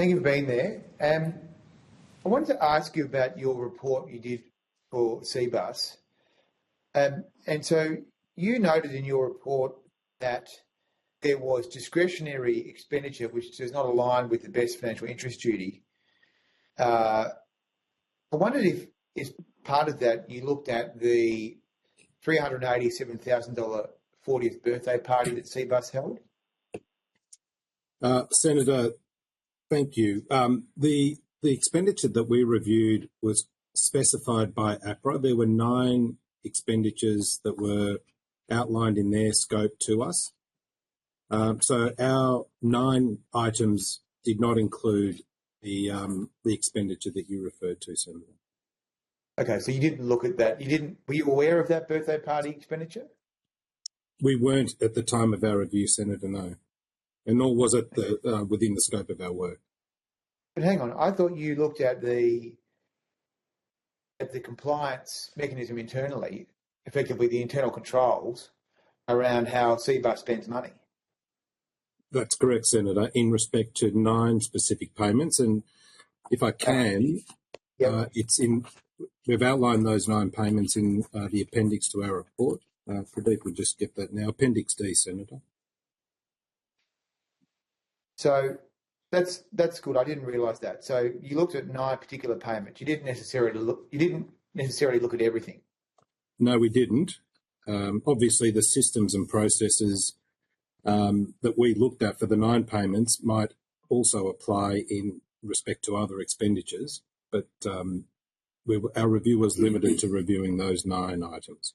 Thank you for being there. I wanted to ask you about your report you did for CBUS. And so you noted in your report that there was discretionary expenditure which does not align with the best financial interest duty. I wondered if, as part of that, you looked at the $387,000 40th birthday party that CBUS held? Senator, thank you. The expenditure that we reviewed was specified by APRA. There were 9 expenditures that were outlined in their scope to us. So our 9 items did not include the expenditure that you referred to, Senator. Okay, so you didn't look at that. Were you aware of that birthday party expenditure? We weren't at the time of our review, Senator, no. And nor was it within the scope of our work. But hang on, I thought you looked at the compliance mechanism internally, effectively the internal controls around how CBUS spends money. That's correct, Senator, in respect to 9 specific payments. And if I can, we've outlined those 9 payments in the appendix to our report. Pradeep will just get that now. Appendix D, Senator. So that's good. I didn't realise that. So you looked at 9 particular payments. You didn't necessarily look at everything. No, we didn't. Obviously, the systems and processes that we looked at for the 9 payments might also apply in respect to other expenditures, but our review was limited to reviewing those 9 items.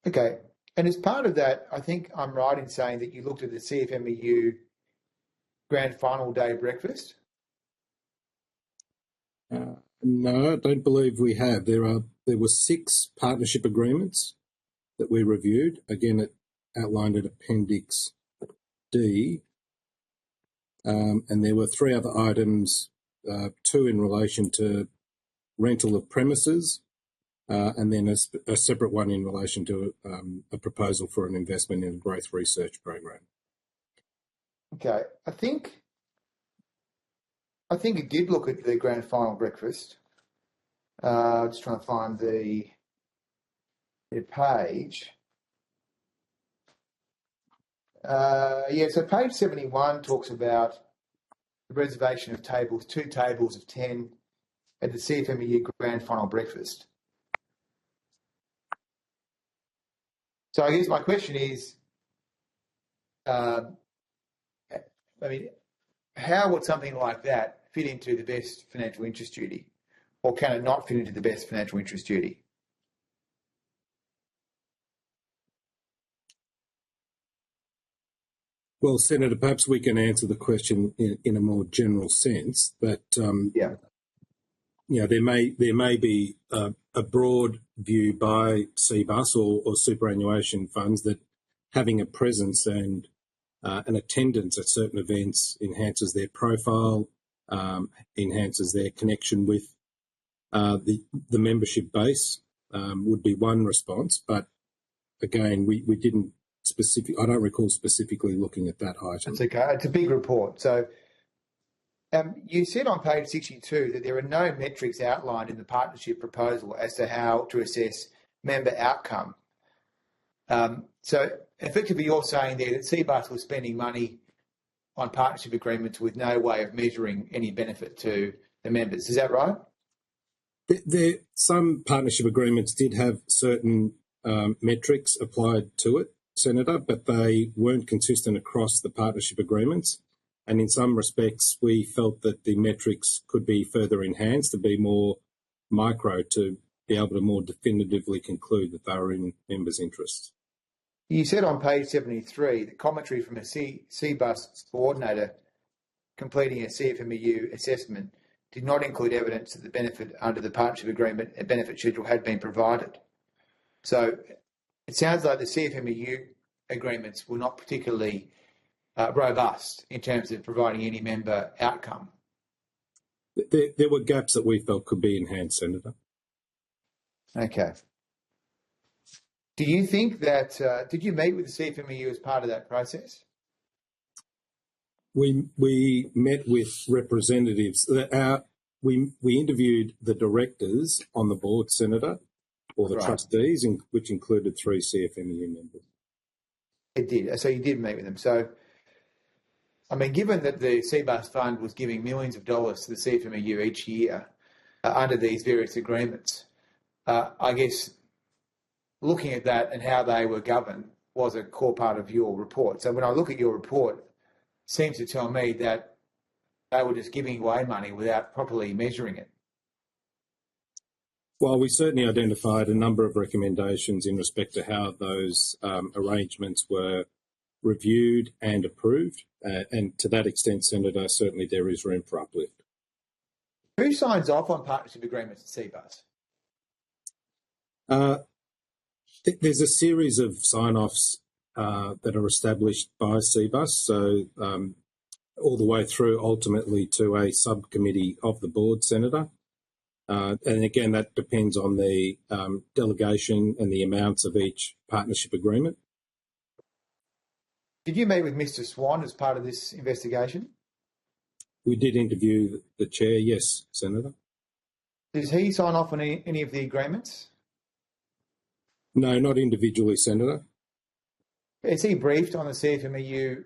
Okay. And as part of that, I think I'm right in saying that you looked at the CFMEU grand final day breakfast? No, I don't believe we have. There were 6 partnership agreements that we reviewed. Again, it outlined in Appendix D. And there were 3 other items, 2 in relation to rental of premises, and then a separate one in relation to a proposal for an investment in a growth research program. Okay, I think it did look at the grand final breakfast. Just trying to find the page. So page 71 talks about the reservation of tables, 2 tables of 10 at the CFMEU grand final breakfast. So I guess my question is, how would something like that fit into the best financial interest duty? Or can it not fit into the best financial interest duty? Well, Senator, perhaps we can answer the question in a more general sense that there may be a broad view by CBUS or superannuation funds that having a presence and an attendance at certain events enhances their profile, enhances their connection with the membership base, would be one response. But again, we didn't I don't recall specifically looking at that item. That's okay. It's a big report. So you said on page 62 that there are no metrics outlined in the partnership proposal as to how to assess member outcome. So effectively you're saying there that CBUS was spending money on partnership agreements with no way of measuring any benefit to the members. Is that right? Some partnership agreements did have certain metrics applied to it, Senator, but they weren't consistent across the partnership agreements. And in some respects, we felt that the metrics could be further enhanced to be more micro, to be able to more definitively conclude that they were in members' interests. You said on page 73 that commentary from a CBUS coordinator completing a CFMEU assessment did not include evidence that the benefit under the partnership agreement and benefit schedule had been provided. So it sounds like the CFMEU agreements were not particularly robust in terms of providing any member outcome. There were gaps that we felt could be enhanced, Senator. Okay. Do you think that, did you meet with the CFMEU as part of that process? We met with representatives. We interviewed the directors on the board, Senator, or the trustees, which included 3 CFMEU members. It did. So you did meet with them. So, I mean, given that the CBUS fund was giving millions of dollars to the CFMEU each year under these various agreements, I guess looking at that and how they were governed was a core part of your report. So when I look at your report, it seems to tell me that they were just giving away money without properly measuring it. Well, we certainly identified a number of recommendations in respect to how those arrangements were reviewed and approved. And to that extent, Senator, certainly there is room for uplift. Who signs off on partnership agreements at CBUS? There's a series of sign-offs that are established by CBUS, so all the way through ultimately to a subcommittee of the board, Senator. And again, that depends on the delegation and the amounts of each partnership agreement. Did you meet with Mr. Swan as part of this investigation? We did interview the chair, yes, Senator. Does he sign off on any of the agreements? No, not individually, Senator. Is he briefed on the CFMEU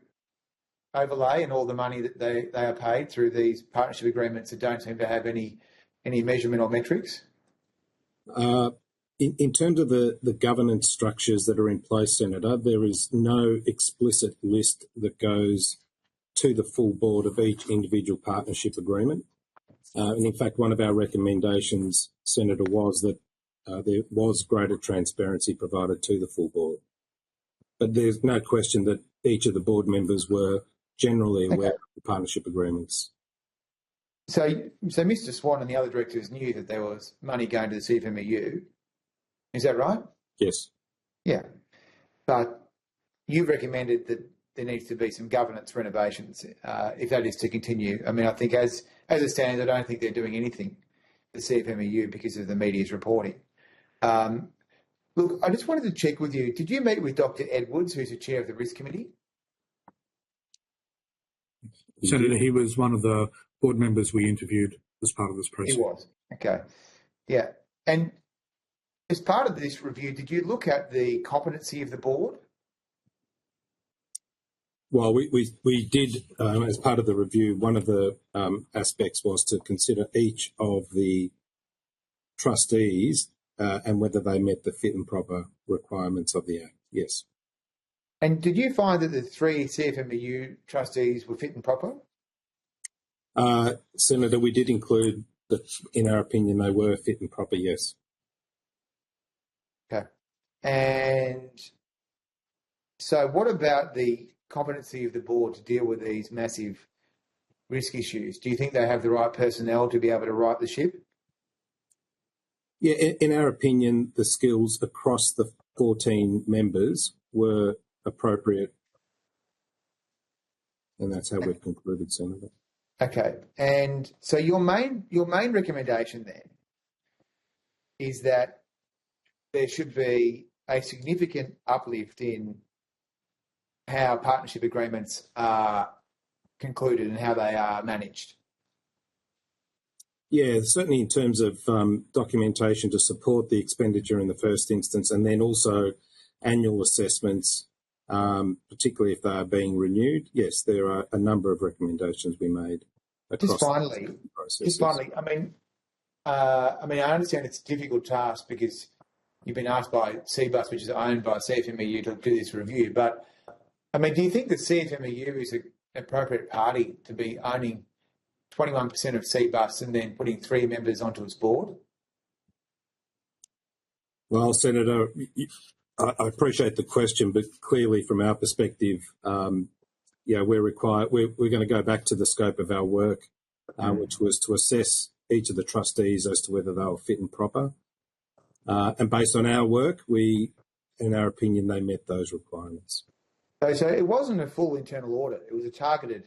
overlay and all the money that they are paid through these partnership agreements that don't seem to have any measurement or metrics? In terms of the governance structures that are in place, Senator, there is no explicit list that goes to the full board of each individual partnership agreement. And in fact, one of our recommendations, Senator, was that there was greater transparency provided to the full board. But there's no question that each of the board members were generally aware of the partnership agreements. So Mr. Swan and the other directors knew that there was money going to the CFMEU. Is that right? Yes. Yeah. But you recommended that there needs to be some governance renovations if that is to continue. I mean, I think as it stands, I don't think they're doing anything, the CFMEU, because of the media's reporting. Look, I just wanted to check with you. Did you meet with Dr. Edwards, who's the chair of the Risk Committee? Senator, he was one of the board members we interviewed as part of this process. He was. Okay. Yeah. And as part of this review, did you look at the competency of the board? Well, we did, as part of the review, one of the aspects was to consider each of the trustees and whether they met the fit and proper requirements of the Act. Yes. And did you find that the 3 CFMEU trustees were fit and proper? Senator, we did include that, in our opinion, they were fit and proper, yes. Okay. And so what about the competency of the board to deal with these massive risk issues? Do you think they have the right personnel to be able to right the ship? Yeah, in our opinion, the skills across the 14 members were appropriate. And that's how we've concluded, Senator. Okay. And so your main recommendation then is that there should be a significant uplift in how partnership agreements are concluded and how they are managed. Yeah, certainly in terms of documentation to support the expenditure in the first instance, and then also annual assessments, particularly if they are being renewed. Yes, there are a number of recommendations we made across Just finally, I understand it's a difficult task because you've been asked by CBUS, which is owned by CFMEU, to do this review. But, I mean, do you think that CFMEU is an appropriate party to be owning 21% of CBUS and then putting 3 members onto its board? Well, Senator, I appreciate the question, but clearly from our perspective, we're going to go back to the scope of our work, which was to assess each of the trustees as to whether they were fit and proper. And based on our work, in our opinion, they met those requirements. So it wasn't a full internal audit. It was a targeted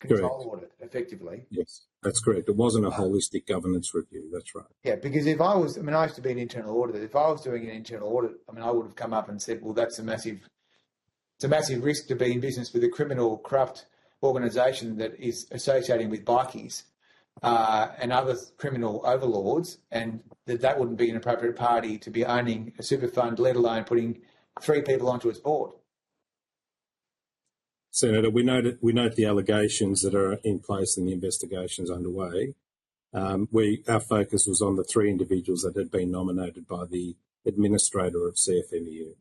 control audit, effectively. Yes, that's correct. It wasn't a holistic governance review. That's right. Yeah, because if I used to be an internal auditor. If I was doing an internal audit, I would have come up and said, well, it's a massive risk to be in business with a criminal, corrupt organisation that is associating with bikies and other criminal overlords, and that wouldn't be an appropriate party to be owning a super fund, let alone putting 3 people onto its board. Senator, we note the allegations that are in place and the investigations underway. Our focus was on the 3 individuals that had been nominated by the administrator of CFMEU.